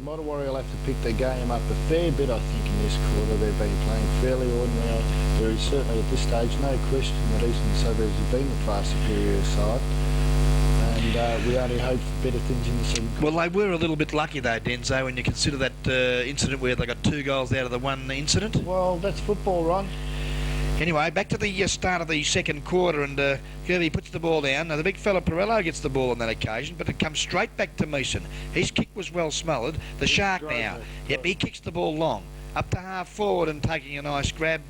Modewarre will have to pick their game up a fair bit, I think, in this quarter. They've been playing fairly ordinary. There is certainly at this stage no question that Eastern Suburbs have been the far superior side. And we only hope for better things in the second quarter. Well, they were a little bit lucky though, Denzo, when you consider that incident where they got 2 goals out of the one incident. Well, that's football, Ron. Anyway, back to the start of the second quarter, and Kirby puts the ball down. Now, the big fella Perello gets the ball on that occasion, but it comes straight back to Meeson. His kick was well smothered. The Shark now. Yep, he kicks the ball long. Up to half forward and taking a nice grab.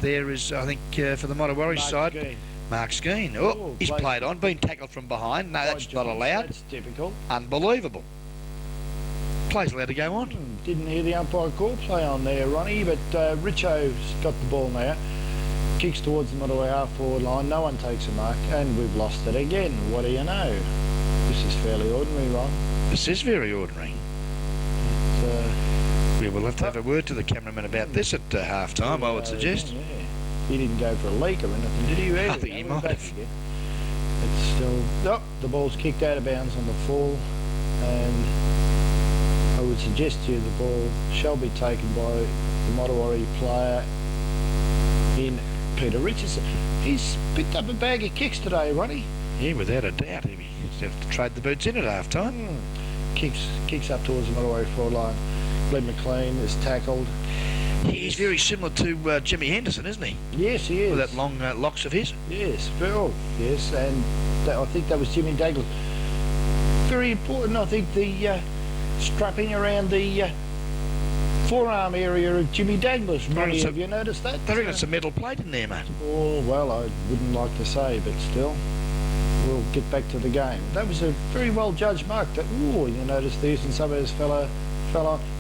There is, I think, for the Modewarre side, Mark Skeen. Oh, he's played on, been tackled from behind. No, that's not allowed. That's typical. Unbelievable. Play's allowed to go on. Didn't hear the umpire call play on there, Ronnie, but Richo's got the ball now. Kicks towards the Modewarre half-forward line. No one takes a mark, and we've lost it again. What do you know? This is fairly ordinary, Ron. This is very ordinary. We will have to have a word to the cameraman about this at half-time, I would suggest. Yeah. He didn't go for a leak or anything, did he? I think he might have. It's still... Oh, the ball's kicked out of bounds on the fall, and I would suggest to you the ball shall be taken by the Modewarre player in Peter Richardson. He's picked up a bag of kicks today, Ronnie. Yeah, without a doubt. He'll have to trade the boots in at half-time. Kicks up towards the Modewarre forward line. Glenn McLean is tackled. He's very similar to Jimmy Henderson, isn't he? Yes, he is. With that long locks of his. Yes, yes, and I think that was Jimmy Douglas. Very important, I think, the strapping around the forearm area of Jimmy Douglas. Ronnie, have you noticed that? I reckon it's a metal plate in there, mate. Oh, well, I wouldn't like to say, but still, we'll get back to the game. That was a very well judged mark. Oh, you notice the Eastern Suburbs fella.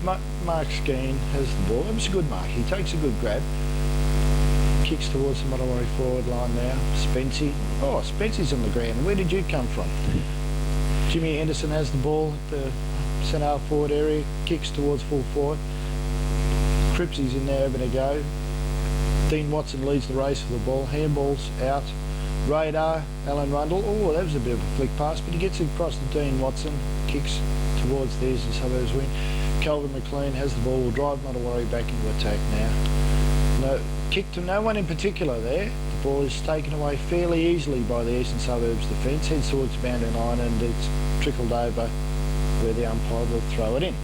Mark Skeen has the ball. It was a good mark. He takes a good grab. Kicks towards the Modewarre forward line now. Spency. Oh, Spency's on the ground. Where did you come from? Jimmy Henderson has the ball at the centre half forward area. Kicks towards full forward. Cripsy's in there having a go. Dean Watson leads the race for the ball. Handball's out. Radar, Alan Rundle. Oh, that was a bit of a flick pass, but he gets it across to Dean Watson. Kicks towards the Eastern Suburbs wing. Calvin McLean has the ball. Will drive Modewarre back into attack now. No kick to no one in particular there. The ball is taken away fairly easily by the Eastern Suburbs defence. Heads towards the boundary line, and it's trickled over where the umpire will throw it in.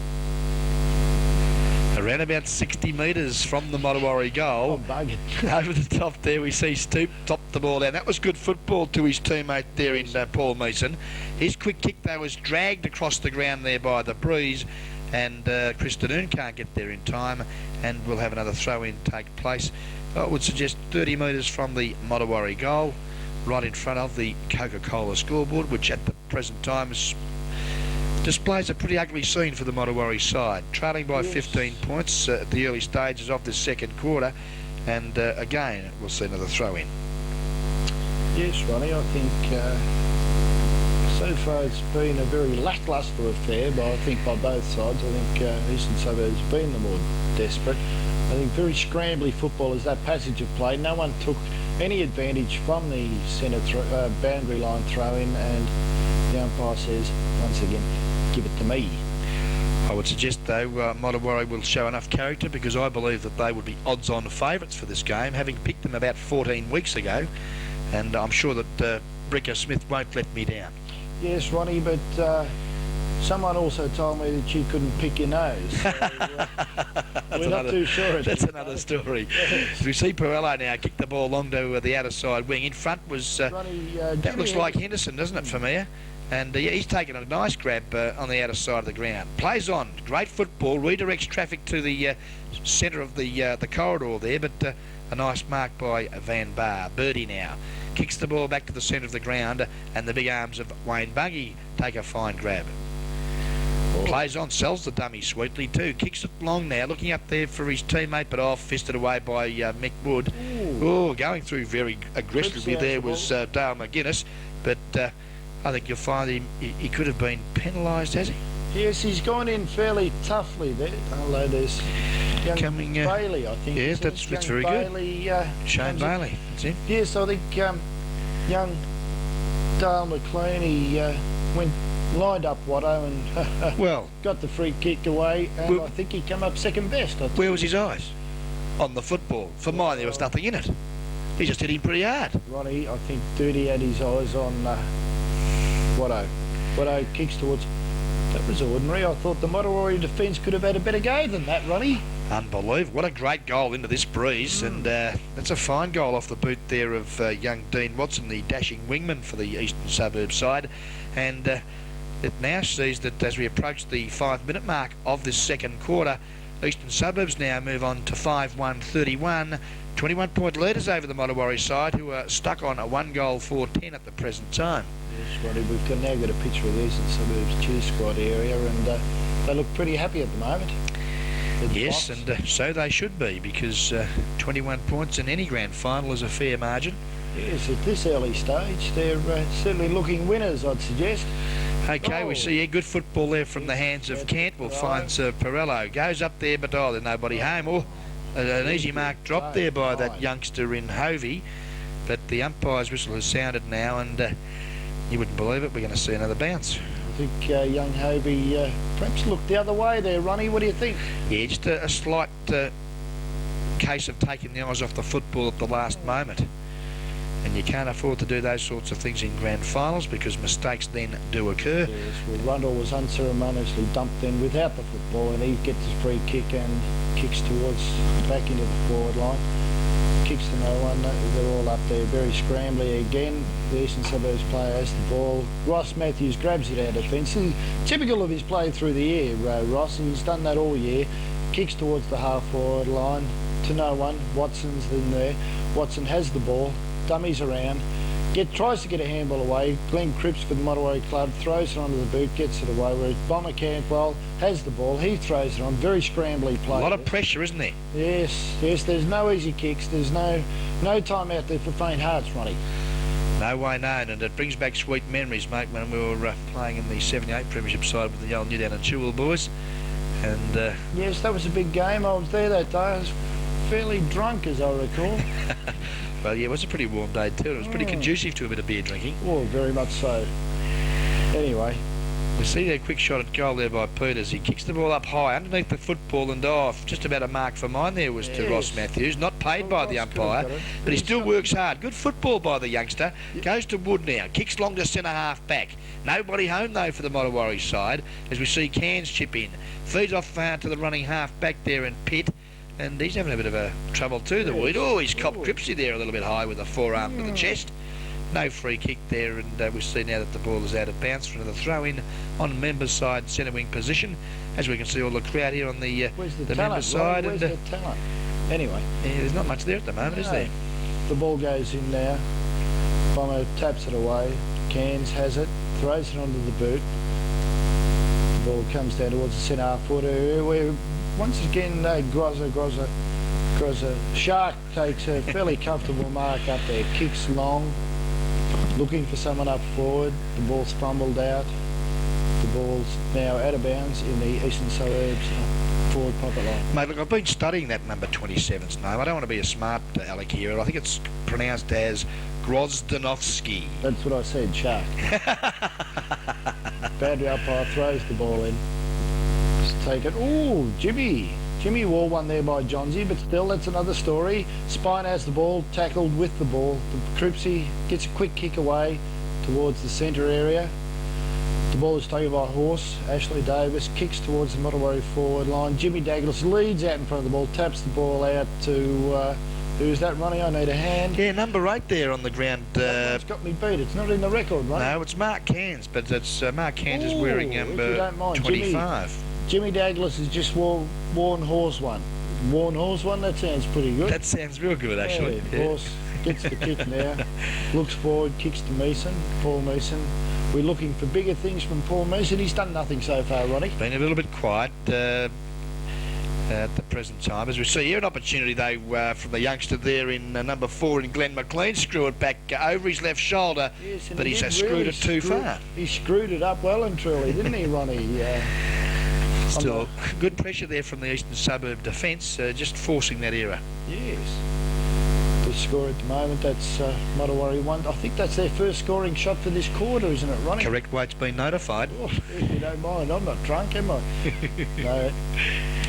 Around about 60 metres from the Modewarre goal. Oh, over the top there we see Stoop top the ball down. That was good football to his teammate there in Paul Meeson. His quick kick though was dragged across the ground there by the breeze, and Chris Danoon can't get there in time, and we'll have another throw-in take place. I would suggest 30 metres from the Modewarre goal, right in front of the Coca-Cola scoreboard, which at the present time displays a pretty ugly scene for the Modewarre side, trailing by 15 points at the early stages of the second quarter, and again we'll see another throw-in. Yes, Ronnie, I think so far it's been a very lacklustre affair, but I think by both sides. I think Eastern Suburbs have been the more desperate. I think very scrambly football as that passage of play. No one took any advantage from the centre boundary line throw-in, and the umpire says once again, give it to me. I would suggest though Modewarre will show enough character, because I believe that they would be odds-on favourites for this game, having picked them about 14 weeks ago, and I'm sure that Bricker Smith won't let me down. Yes, Ronnie, but someone also told me that you couldn't pick your nose. So, we're not too sure. That's another story. Yes. We see Perello now kick the ball long to the outer side wing. In front was Ronnie, that looks like Henderson, doesn't it, from here? And he's taken a nice grab on the outer side of the ground. Plays on, great football, redirects traffic to the centre of the corridor there, but a nice mark by Van Bar. Birdie now kicks the ball back to the centre of the ground, and the big arms of Wayne Buggy take a fine grab. Plays on, sells the dummy sweetly too. Kicks it long now, looking up there for his teammate, but off, fisted away by Mick Wood. Oh, going through very aggressively there was Dale McGuinness, but I think you'll find he could have been penalised, has he? Yes, he's gone in fairly toughly there. Although there's young Bailey, I think. Yes, that's very Bailey, good. Shane Bailey, that's him. Yes, I think young Dale McLean, he went lined up Watto and Well, got the free kick away, and Well- I think he came up second best. where was his eyes? On the football. For mine, there was nothing in it. He just hit him pretty hard. Ronnie, I think Duty had his eyes on Watto. Watto kicks towards... That was ordinary. I thought the Modewarre defence could have had a better go than that, Ronnie. Unbelievable. What a great goal into this breeze. And that's a fine goal off the boot there of young Dean Watson, the dashing wingman for the Eastern Suburbs side. And it now sees that as we approach the 5-minute mark of this second quarter, Eastern Suburbs now move on to 5-1-31. 21-point leaders over the Modewarre side, who are stuck on a 1-goal 4-10 at the present time. Yes, Ronnie, we've now got a picture of the Eastern Suburbs cheer squad area, and they look pretty happy at the moment. Yes, and so they should be, because 21 points in any grand final is a fair margin. Yes, at this early stage, they're certainly looking winners, I'd suggest. Okay, we see good football there from the hands of Cantwell, finds Perello, goes up there, but there's nobody home. Oh, an easy mark drop there by that youngster in Hovey, but the umpire's whistle has sounded now, and you wouldn't believe it, we're going to see another bounce. I think young Hovey perhaps looked the other way there, Ronnie. What do you think? Yeah, just a slight case of taking the eyes off the football at the last moment. And you can't afford to do those sorts of things in grand finals, because mistakes then do occur. Yes, well, Rundle was unceremoniously dumped in without the football, and he gets his free kick and kicks towards back into the forward line. Kicks to no one. They're all up there, very scrambly again. The Eastern Suburbs player has the ball. Ross Matthews grabs it out of defence. Typical of his play through the air, Ross, and he's done that all year. Kicks towards the half-forward line to no one. Watson's in there. Watson has the ball. Dummies around, tries to get a handball away. Glenn Cripps for the Modewarre club throws it onto the boot, gets it away. Whereas Bomber Cantwell has the ball, he throws it on. Very scrambly play. A lot of pressure, isn't there? Yes. There's no easy kicks. There's no time out there for faint hearts, Ronnie. No way known, and it brings back sweet memories, mate, when we were playing in the 78 Premiership side with the old Newtown and Chewell boys. And yes, that was a big game. I was there that day. I was fairly drunk, as I recall. Well, yeah, it was a pretty warm day too. It was pretty conducive to a bit of beer drinking. Oh, very much so. Anyway. We see that quick shot at goal there by Peters. He kicks the ball up high underneath the football and off. Just about a mark for mine there was to Ross Matthews. Not paid by the umpire, but he still works hard. Good football by the youngster. Goes to Wood now. Kicks long to centre half back. Nobody home though for the Modewarre side, as we see Cairns chip in. Feeds off to the running half back there in Pitt. And he's having a bit of a trouble too, the Weed. Oh, he's copped Cripsy there a little bit high with a forearm to the chest. No free kick there, and we see now that the ball is out of bounds for another throw-in on members' side centre wing position. As we can see all the crowd here on the members' side. Where's the talent? Anyway. Yeah, there's not much there at the moment, is there? The ball goes in now. Bomber taps it away. Cairns has it, throws it onto the boot. The ball comes down towards the centre half forward area, where once again Grozza Shark takes a fairly comfortable mark up there, kicks long, looking for someone up forward. The ball's fumbled out. The ball's now out of bounds in the Eastern Suburbs forward pocket line. Mate, look, I've been studying that number 27's name. I don't want to be a smart aleck here, but I think it's pronounced as Grozdanovsky. That's what I said, Shark. Boundary umpire throws the ball in. Just take it. Ooh, Jimmy wore one there by Johnsy, but still, that's another story. Spine has the ball, tackled with the ball. The Cripsy gets a quick kick away towards the centre area. The ball is taken by Horse. Ashley Davis kicks towards the Modewarre forward line. Jimmy Douglas leads out in front of the ball, taps the ball out to... who's that, Ronnie? I need a hand. Yeah, number 8 there on the ground. It's got me beat. It's not in the record, Ronnie. No, it's Mark Cairns, but it's Mark Cairns is wearing number 25. Jimmy Douglas has just worn Horse one. Worn Horse one? That sounds pretty good. That sounds real good, actually. Yeah, Horse gets the kick now. Looks forward, kicks to Meeson. Paul Meeson. We're looking for bigger things from Paul Meeson. He's done nothing so far, Ronnie. Been a little bit quiet at the present time. As we see here, an opportunity though from the youngster there in number 4 in Glenn McLean. Screw it back over his left shoulder, yes, but he's screwed it too far. He screwed it up well and truly, didn't he, Ronnie? Still, good pressure there from the Eastern Suburb defence, just forcing that error. Yes. the score at the moment. That's Modewarre 1. I think that's their first scoring shot for this quarter, isn't it, Ronnie? Correct weight's been notified. Oh, if you don't mind, I'm not drunk, am I? No.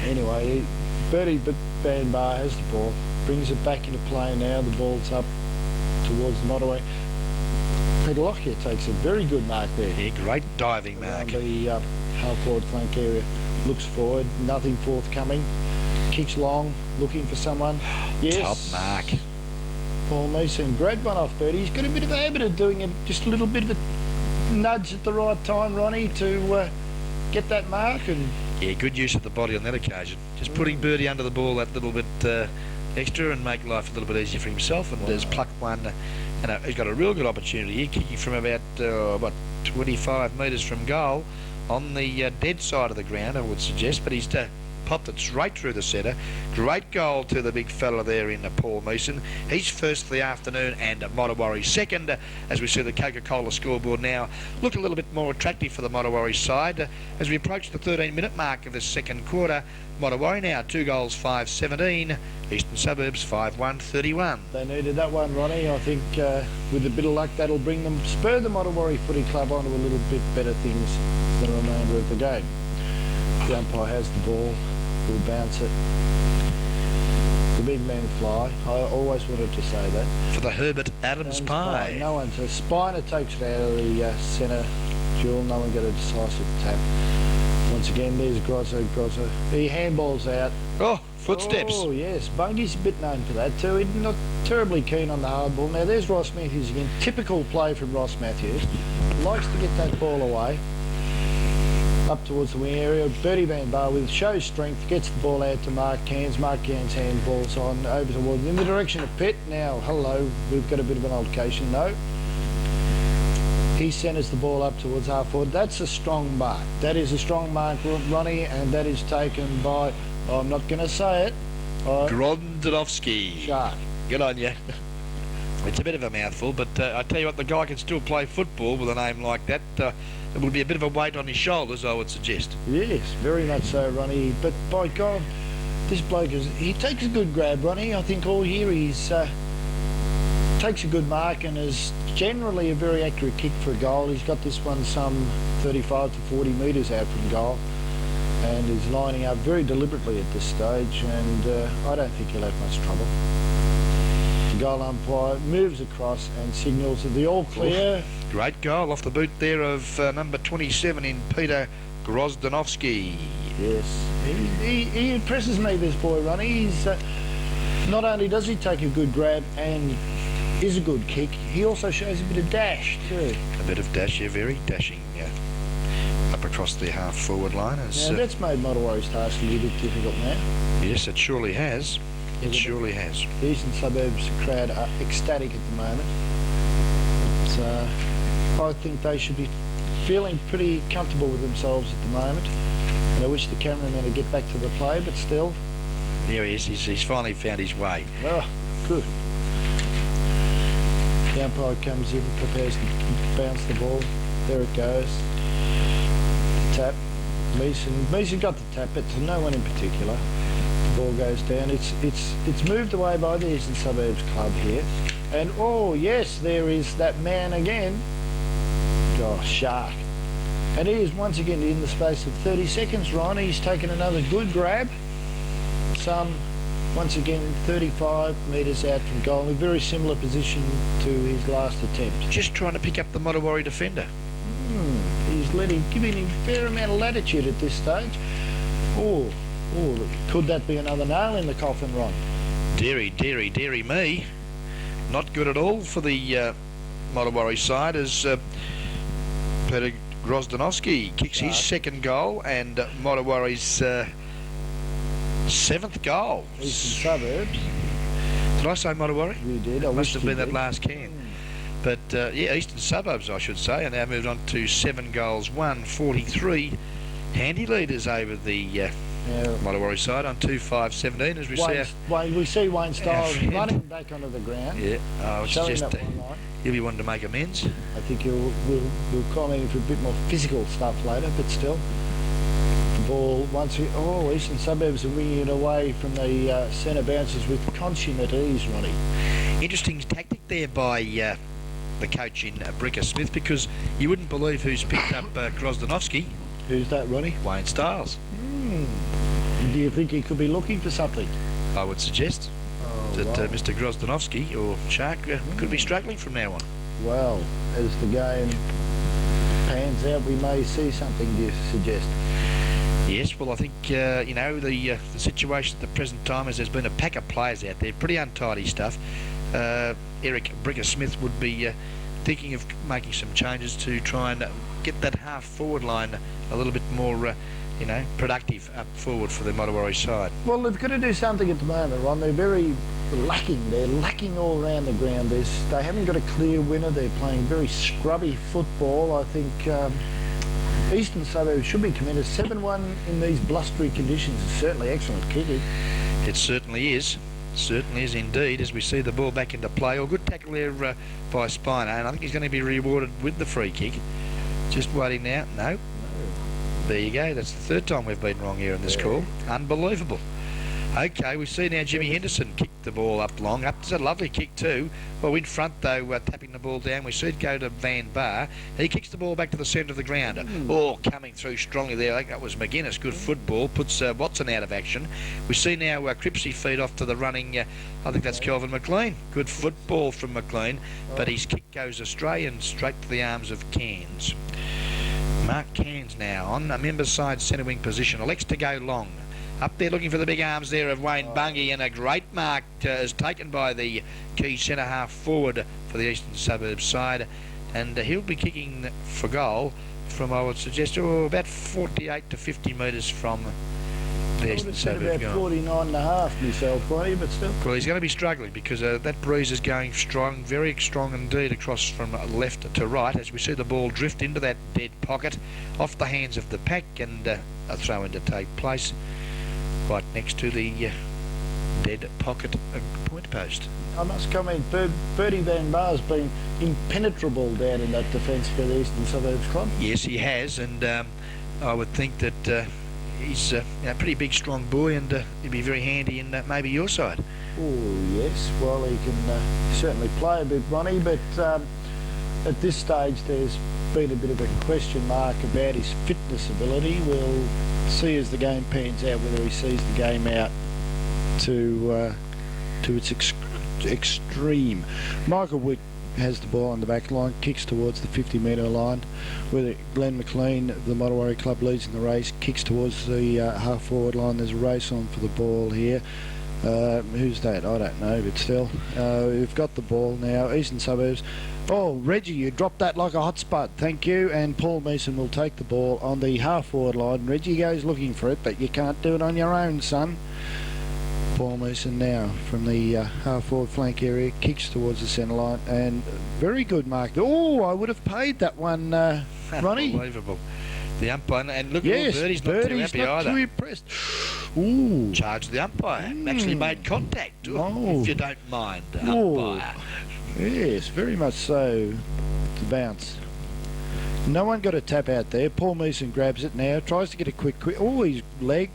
Anyway, Bertie Van Bar has the ball, brings it back into play now. The ball's up towards the Modewarre. Peter Lockyer takes a very good mark there. Yeah, great diving mark. Around the half-forward flank area, looks forward, nothing forthcoming. Kicks long, looking for someone. Yes. Top mark. Paul Mason grabbed one off Bertie. He's got a bit of a habit of doing it, just a little bit of a nudge at the right time, Ronnie, to get that mark. And yeah, good use of the body on that occasion. Just putting Bertie under the ball that little bit extra and make life a little bit easier for himself. And has plucked one, and he's got a real good opportunity here, kicking from about 25 metres from goal on the dead side of the ground, I would suggest. But he's popped it straight through the centre. Great goal to the big fella there in Paul Mason. He's first for the afternoon, and Modewarre second, as we see the Coca-Cola scoreboard now look a little bit more attractive for the Modewarre side. As we approach the 13-minute mark of the second quarter, Modewarre now 2 goals 5-17, Eastern Suburbs 5-1-31. They needed that one, Ronnie. I think with a bit of luck that'll bring them, spur the Modewarre Footy Club onto a little bit better things for the remainder of the game. The umpire has the ball, will bounce it. The big man fly. I always wanted to say that. For the Herbert Adams pie. No one. So Spiner takes it out of the centre duel. No one got a decisive tap. Once again, there's Grozzo. He handballs out. Oh, footsteps. Oh, yes. Bungy's a bit known for that too. He's not terribly keen on the hard ball. Now, there's Ross Matthews again. Typical play from Ross Matthews. Likes to get that ball away. Up towards the wing area. Bertie Van Bar with shows strength, gets the ball out to Mark Cairns. Mark Cairns handballs on over towards in the direction of Pitt. Now, hello, we've got a bit of an altercation. No. He centres the ball up towards half forward. That's a strong mark. That is a strong mark, Ronnie, and that is taken by, I'm not going to say it, Grondanovsky. Shark. Good on you. It's a bit of a mouthful, but I tell you what, the guy can still play football with a name like that. It will be a bit of a weight on his shoulders, I would suggest. Yes, very much so, Ronnie. But by God, this bloke he takes a good grab, Ronnie. I think all year he's takes a good mark and is generally a very accurate kick for a goal. He's got this one some 35 to 40 metres out from goal, and is lining up very deliberately at this stage. And I don't think he'll have much trouble. The goal umpire moves across and signals the all clear. Oof. Great goal off the boot there of number 27 in Peter Grozdanovsky. Yes, he impresses me, this boy, Ronnie. He's not only does he take a good grab and is a good kick, he also shows a bit of dash too. A bit of dash, yeah, very dashing. Yeah. Up across the half-forward line. Now that's made Modewarre's task a little bit difficult now. Yes, it surely has. It surely has. The Eastern Suburbs crowd are ecstatic at the moment. So I think they should be feeling pretty comfortable with themselves at the moment. And I wish the cameraman would get back to the play, but still. There he is. He's finally found his way. Oh, good. The umpire comes in, prepares to bounce the ball. There it goes. Tap. Mason got the tap, but to no one in particular. The ball goes down. It's moved away by the Eastern Suburbs club here. And oh yes, there is that man again. Oh, Shark. And he is once again in the space of 30 seconds, Ron. He's taken another good grab. Once again, 35 metres out from goal, in a very similar position to his last attempt. Just trying to pick up the Modewarre defender. He's giving him a fair amount of latitude at this stage. Oh, could that be another nail in the coffin, Ron? Deary me. Not good at all for the Modewarre side, as Peter Grozdanovsky kicks his second goal and Modewarre's 7th goal. Eastern Suburbs. Did I say Modewarre? You did. Must have been that last can. But yeah, Eastern Suburbs, I should say, are now moved on to 7 goals, 1-43. Handy leaders over the Modewarre side on 2-5-17, as we we see Wayne Stiles running back onto the ground. Yeah, it's showing just that one line. he'll be wanting to make amends. I think we'll comment for a bit more physical stuff later, but still. The ball Eastern Suburbs are winging it away from the centre bounces with consummate ease, Ronnie. Interesting tactic there by the coach in Bricker Smith, because you wouldn't believe who's picked up Grozdanovsky. Who's that, Ronnie? Wayne Stiles. Do you think he could be looking for something? I would suggest that right. Mr. Grozdanovsky or Shark could be struggling from now on. Well, as the game pans out, we may see something, do you suggest? Yes, well, I think, you know, the situation at the present time is there's been a pack of players out there, pretty untidy stuff. Eric Bricker Smith would be thinking of making some changes to try and get that half-forward line a little bit more, you know, productive up forward for the Modewarre side. Well, they've got to do something at the moment, Ron. They're very lacking. They're lacking all around the ground. They haven't got a clear winner. They're playing very scrubby football. I think Eastern Suburbs should be commended. 7-1 in these blustery conditions is certainly excellent kicking. It certainly is. Certainly is indeed, as we see the ball back into play. Well, good tackle there by Spino, and I think he's going to be rewarded with the free kick. Just waiting now. No. There you go. That's the third time we've been wrong here in this call. Unbelievable. Okay, we see now Jimmy Henderson kick the ball up long. It's a lovely kick too. Well, in front though, tapping the ball down. We see it go to Van Bar. He kicks the ball back to the centre of the ground. Oh, coming through strongly there. I think that was McGuinness. Good football. Puts Watson out of action. We see now Cripsey feed off to the running. I think that's Kelvin McLean. Good football from McLean, but his kick goes astray and straight to the arms of Cairns. Mark Cairns now on a member side centre wing position. Elects to go long. Up there looking for the big arms there of Wayne Bungie, and a great mark is taken by the key centre half forward for the Eastern Suburbs side, and he'll be kicking for goal from, I would suggest, about 48 to 50 metres from the Eastern Suburbs about goal. 49.5 myself, Ronnie, but still. Well, he's going to be struggling because that breeze is going strong, very strong indeed, across from left to right, as we see the ball drift into that dead pocket off the hands of the pack, and a throw in to take place right next to the dead pocket point post. I must comment, Bertie Van Bar's been impenetrable down in that defence for the Eastern Suburbs club. Yes, he has, and I would think that he's a pretty big, strong boy, and he'd be very handy in maybe your side. Oh, yes. Well, he can certainly play a bit, Ronnie, but at this stage there's been a bit of a question mark about his fitness ability. We'll see as the game pans out whether he sees the game out to its extreme. Michael Wick has the ball on the back line, kicks towards the 50-metre line, where Glenn McLean, the Modewarre club, leads in the race, kicks towards the half-forward line. There's a race on for the ball here. Who's that? I don't know, but still. We've got the ball now. Eastern Suburbs. Oh, Reggie, you dropped that like a hot spot. Thank you. And Paul Mason will take the ball on the half-forward line. Reggie goes looking for it, but you can't do it on your own, son. Paul Mason now from the half-forward flank area, kicks towards the centre line, and very good mark. Oh, I would have paid that one, Ronnie. Unbelievable. The umpire, and look, yes, Birdie's not too happy either. Too impressed. Ooh. Charged the umpire. Actually made contact, if you don't mind, umpire. Yes, very much so. To bounce. No one got a tap out there. Paul Mason grabs it now, tries to get a quick. Oh, his leg.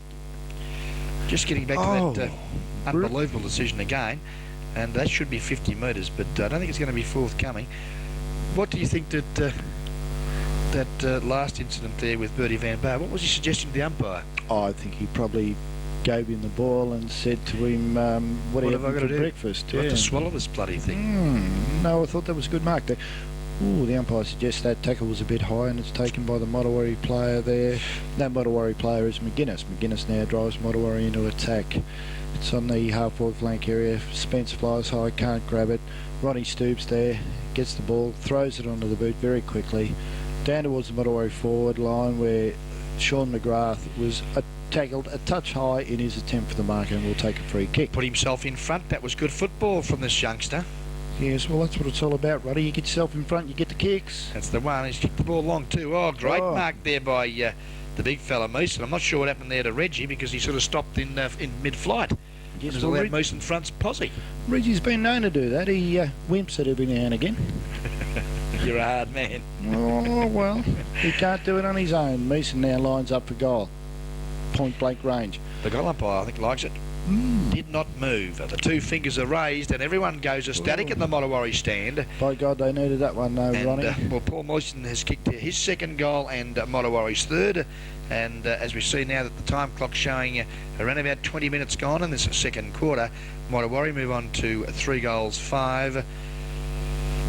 Just getting back to that unbelievable decision again, and that should be 50 metres, but I don't think it's going to be forthcoming. What do you think that that last incident there with Bertie Van Bar, what was he suggesting to the umpire? Oh, I think he probably gave him the ball and said to him, what have I got to do? Breakfast. Do I have to swallow this bloody thing? No, I thought that was a good mark there. Ooh, the umpire suggests that tackle was a bit high, and it's taken by the Modewarre player there. That Modewarre player is McGuinness. McGuinness now drives Modewarre into attack. It's on the half-forward flank area. Spence flies high, can't grab it. Ronnie stoops there, gets the ball, throws it onto the boot very quickly. Down towards the Modewarre forward line, where Sean McGrath was tackled a touch high in his attempt for the mark, and will take a free kick. Put himself in front. That was good football from this youngster. Yes, well, that's what it's all about, Ruddy. You get yourself in front, you get the kicks. That's the one. He's kicked the ball long too. Oh, great mark there by the big fella Mason. I'm not sure what happened there to Reggie, because he sort of stopped in mid-flight. Yes, it was allowed Mason front's posse. Reggie's been known to do that. He wimps it every now and again. You're a hard man. Oh, well, he can't do it on his own. Mason now lines up for goal. Point blank range. The goal umpire, I think, likes it. Did not move. The two fingers are raised and everyone goes ecstatic in the Modewarre stand. By God, they needed that one, though, Ronnie. Well, Paul Moyson has kicked his second goal and Modewarre's third. And as we see now that the time clock's showing around about 20 minutes gone in this second quarter, Modewarre move on to 3 goals, 5,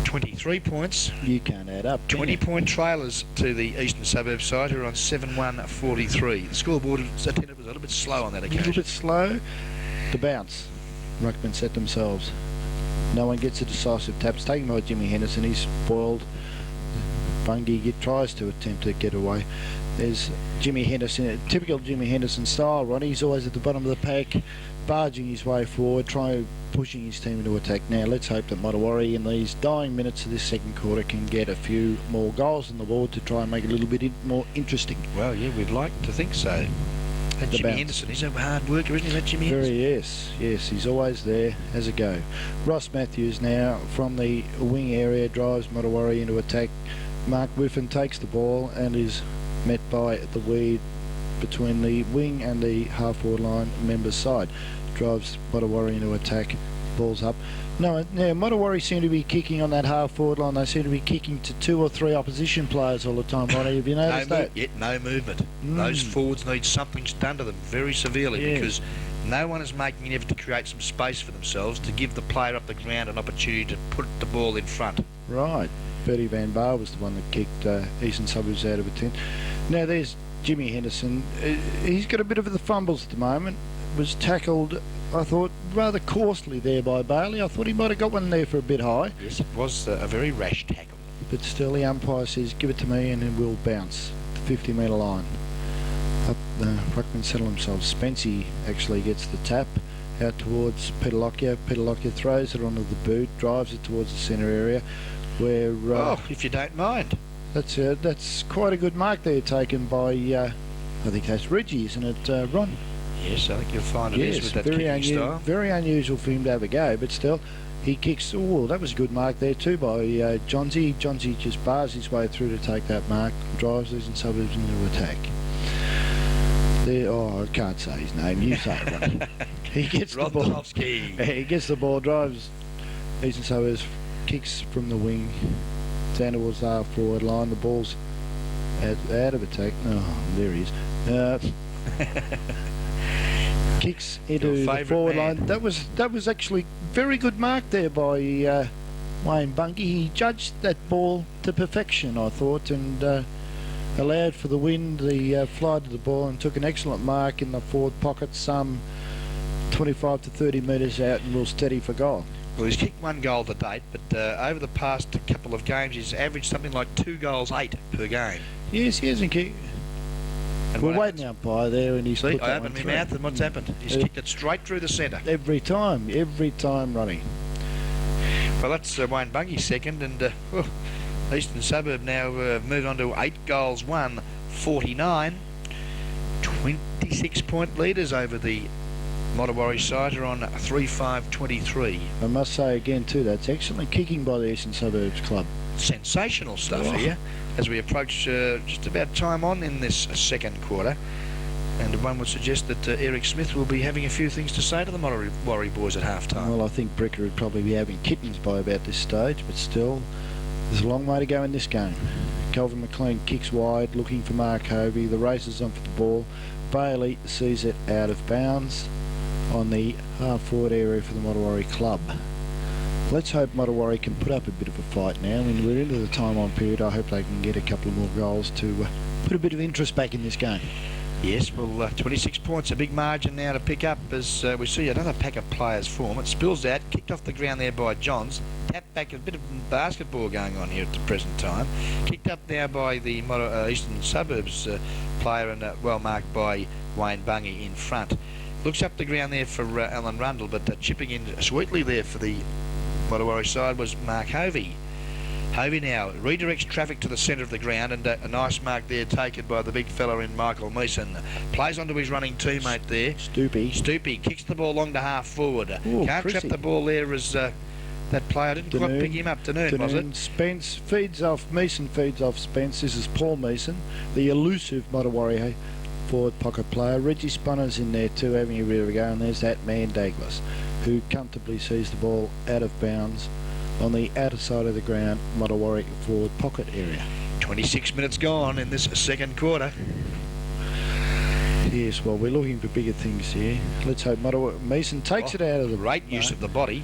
23 points. You can't add up. 20-point trailers to the Eastern Suburbs side, who are on 7-1-43. The scoreboard attendant was a little bit slow on that occasion. A little bit slow. The bounce. Ruckman set themselves. No one gets a decisive tap. It's taken by Jimmy Henderson. He's spoiled. Bungie tries to attempt to get away. There's Jimmy Henderson, typical Jimmy Henderson style, Ronnie. He's always at the bottom of the pack, barging his way forward, pushing his team into attack. Now let's hope that Modewarre in these dying minutes of this second quarter can get a few more goals on the board to try and make it a little bit more interesting. Well, yeah, we'd like to think so. That Jimmy Henderson, he's a hard worker, isn't he, that Jimmy Henderson? Yes, he's always there. Has a go. Ross Matthews now from the wing area drives Modewarre into attack. Mark Whiffen takes the ball and is met by the weed between the wing and the half-forward line members' side. Drives Modewarre into attack. Ball's up. No, now Modewarre seem to be kicking on that half-forward line. They seem to be kicking to 2 or 3 opposition players all the time, Ronnie. Have you noticed that? No movement. Those forwards need something done to them very severely because no one is making an effort to create some space for themselves to give the player up the ground an opportunity to put the ball in front. Right. Bertie Van Bar was the one that kicked Eastern Suburbs out of a tent. Now there's Jimmy Henderson. He's got a bit of the fumbles at the moment. Was tackled, I thought, rather coarsely there by Bailey. I thought he might have got one there for a bit high. Yes, it was a very rash tackle. But still, the umpire says, give it to me and it will bounce. The 50-metre line. Up the ruckman settle themselves. Spency actually gets the tap out towards Peter Lockyer. Peter Lockyer throws it onto the boot, drives it towards the centre area. Where, if you don't mind. That's quite a good mark there taken by, I think that's Reggie, isn't it, Ron? Yes, I think you'll find it is with that kicking style. Very unusual for him to have a go, but still, he kicks. Oh, that was a good mark there too by Johnsy. Johnsy just bars his way through to take that mark, drives Eastern Suburbs into attack. There, I can't say his name. You say it, Ron. He gets the ball. He gets the ball, drives Eastern Suburbs, kicks from the wing down towards the half-forward line. The ball's out of attack. Oh, there he is. Kicks into the forward line. That was actually very good mark there by Wayne Bungie. He judged that ball to perfection, I thought, and allowed for the wind, the fly to the ball, and took an excellent mark in the forward pocket, some 25 to 30 metres out, and will steady for goal. Well, he's kicked 1 goal to date, but over the past couple of games, he's averaged something like 2 goals 8 per game. Yes, he hasn't kicked. We're waiting umpire there, and he's put that I opened my mouth, and what's happened? He's kicked it straight through the centre. Every time, Ronnie. Well, that's Wayne Bungie's second, and Eastern Suburb now move on to 8 goals 1, 49. 26-point leaders over the Modewarre side are on 3-5-23. I must say again too, that's excellent kicking by the Eastern Suburbs club. Sensational stuff here as we approach just about time on in this second quarter, and one would suggest that Eric Smith will be having a few things to say to the Modewarre boys at half time. Well, I think Bricker would probably be having kittens by about this stage, but still there's a long way to go in this game. Calvin McLean kicks wide looking for Mark Hovey. The race is on for the ball. Bailey sees it out of bounds on the half-forward area for the Modewarre club. Let's hope Modewarre can put up a bit of a fight now. I mean, we're into the time-on period. I hope they can get a couple of more goals to put a bit of interest back in this game. Yes, well, 26 points, a big margin now to pick up as we see another pack of players form. It spills out, kicked off the ground there by Johns. Tapped back, a bit of basketball going on here at the present time. Kicked up now by the Eastern Suburbs player and well marked by Wayne Bungie in front. Looks up the ground there for Alan Rundle, but chipping in sweetly there for the Modewarre side was Mark Hovey. Hovey now redirects traffic to the centre of the ground, and a nice mark there taken by the big fella in Michael Meeson. Plays onto his running teammate there. Stoopy kicks the ball long to half forward. Can't trap the ball there as that player didn't quite pick him up. Danoon, was it? Spence feeds off, Meeson feeds off Spence. This is Paul Meeson, the elusive Modewarre forward pocket player. Reggie Spunner's in there too, having a rear go, and there's that man Douglas, who comfortably sees the ball out of bounds on the outer side of the ground, Modewarre forward pocket area. 26 minutes gone in this second quarter. Yes, well, we're looking for bigger things here. Let's hope Mason takes it out of the... Great use of the body.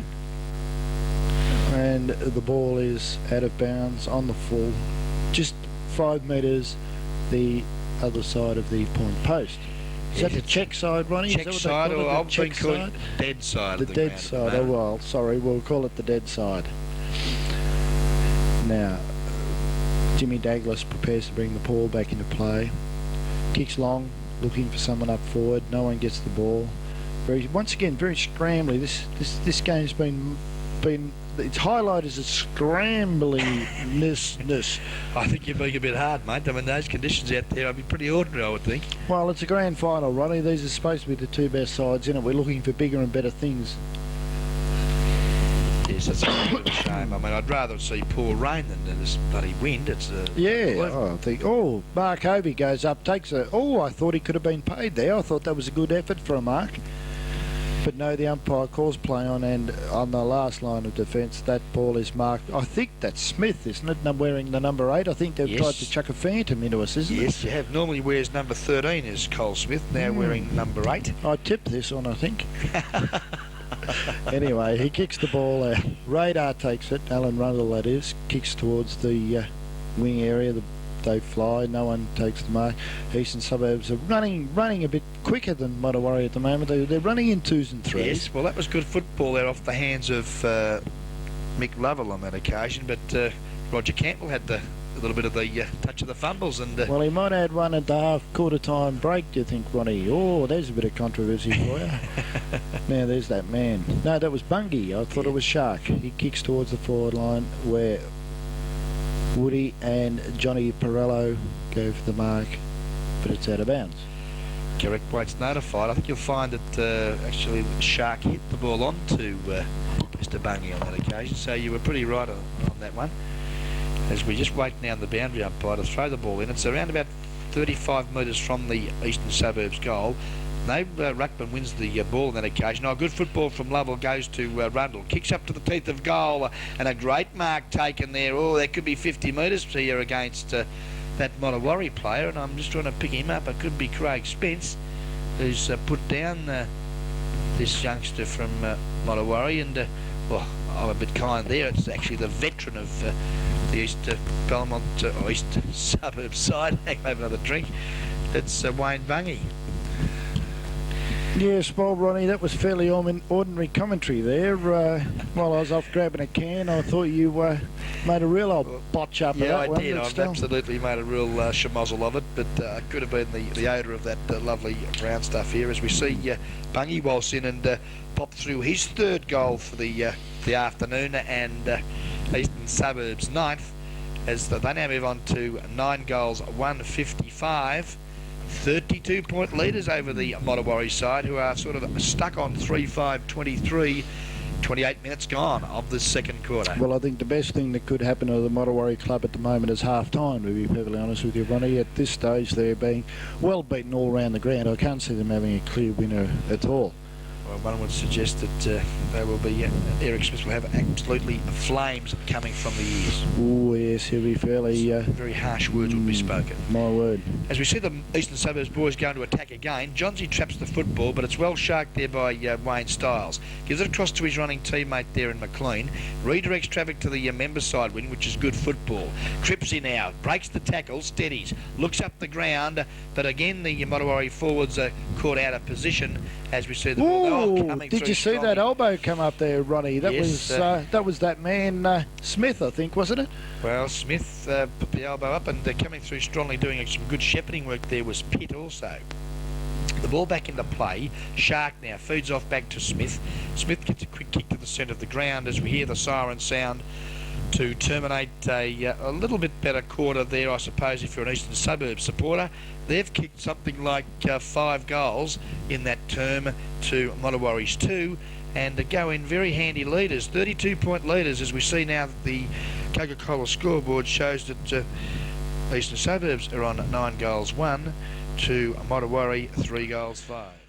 And the ball is out of bounds on the full, just 5 metres the other side of the point post. Is that the check side, Ronnie? Check side, or I've been calling dead side. The dead side. Oh well, sorry, we'll call it the dead side. Now, Jimmy Douglas prepares to bring the ball back into play. Kicks long, looking for someone up forward. No one gets the ball. Once again, very scrambly. This game's been its highlight is its scrambliness. I think you're being a bit hard, mate. I mean, those conditions out there, I'd be pretty ordinary, I would think. Well, it's a grand final, Ronnie. These are supposed to be the two best sides in it. We're looking for bigger and better things. Yes, that's a bit of a shame. I mean, I'd rather see poor rain than this bloody wind. It's I think. Oh, Mark Hovey goes up, takes a... Oh, I thought he could have been paid there. I thought that was a good effort from Mark. But no, the umpire calls play on, and on the last line of defence, that ball is marked. I think that's Smith, isn't it? Wearing the number 8. I think they've tried to chuck a phantom into us, isn't it? Yes, you have. Normally wears number 13 is Cole Smith, now wearing number 8. I tipped this on, I think. Anyway, he kicks the ball out. Radar takes it, Alan Rundle that is, kicks towards the wing area. They fly, no one takes the mark. Eastern Suburbs are running a bit quicker than Modewarre at the moment. They're running in 2s and 3s. Yes, well, that was good football there off the hands of Mick Lovell on that occasion, but Roger Campbell had a little bit of the touch of the fumbles. And well, he might add 1.5 quarter time break, do you think, Ronnie? Oh, there's a bit of controversy for you. Now there's that man. No, that was Bungie. I thought it was Shark. He kicks towards the forward line where Woody and Johnny Perello go for the mark, but it's out of bounds. Correct weight's notified. I think you'll find that actually Shark hit the ball onto Mr. Bungie on that occasion, so you were pretty right on that one. As we just wait now on the boundary umpire to throw the ball in, it's around about 35 metres from the Eastern Suburbs goal. No, Ruckman wins the ball on that occasion. Oh, good football from Lovell goes to Rundle. Kicks up to the teeth of goal, and a great mark taken there. Oh, that could be 50 metres here against that Modewarre player, and I'm just trying to pick him up. It could be Craig Spence, who's put down this youngster from Modewarre, and well, I'm a bit kind there. It's actually the veteran of the East Belmont or East Suburbs side. Hang on, have another drink. It's Wayne Bungie. Yes, well, Ronnie, that was fairly ordinary commentary there. While I was off grabbing a can, I thought you made a real old botch up of that one. Yeah, I did. I've absolutely made a real schmozzle of it, but it could have been the odour of that lovely brown stuff here, as we see Bungie waltz in and pop through his 3rd goal for the afternoon, and Eastern Suburbs 9th, as they now move on to 9 goals, 155. 32-point leaders over the Modewarre side, who are sort of stuck on 3-5-23. 28 minutes gone of the second quarter. Well, I think the best thing that could happen to the Modewarre club at the moment is half-time, to be perfectly honest with you, Ronnie. At this stage, they're being well beaten all around the ground. I can't see them having a clear winner at all. Well, one would suggest that they will be, Eric Smith will have absolutely flames coming from the ears. Oh, yes, he'll be fairly... very harsh words would be spoken. My word. As we see the Eastern Suburbs boys going to attack again, Johnsy traps the football, but it's well sharked there by Wayne Stiles. Gives it across to his running teammate there in McLean. Redirects traffic to the member side wing, which is good football. Trips in out, breaks the tackle, steadies, looks up the ground, but again the Modewarre forwards are caught out of position as we see the ball. Did you see that elbow come up there, Ronnie? That was that man Smith, I think, wasn't it? Well, Smith put the elbow up, and coming through strongly, doing some good shepherding work there was Pitt also. The ball back into play. Shark now feeds off back to Smith. Smith gets a quick kick to the centre of the ground as we hear the siren sound to terminate a little bit better quarter there, I suppose, if you're an Eastern Suburbs supporter. They've kicked something like 5 goals in that term to Modewarre's 2, and go in very handy leaders, 32-point leaders, as we see now that the Coca-Cola scoreboard shows that Eastern Suburbs are on 9 goals 1, to Modewarre 3 goals 5.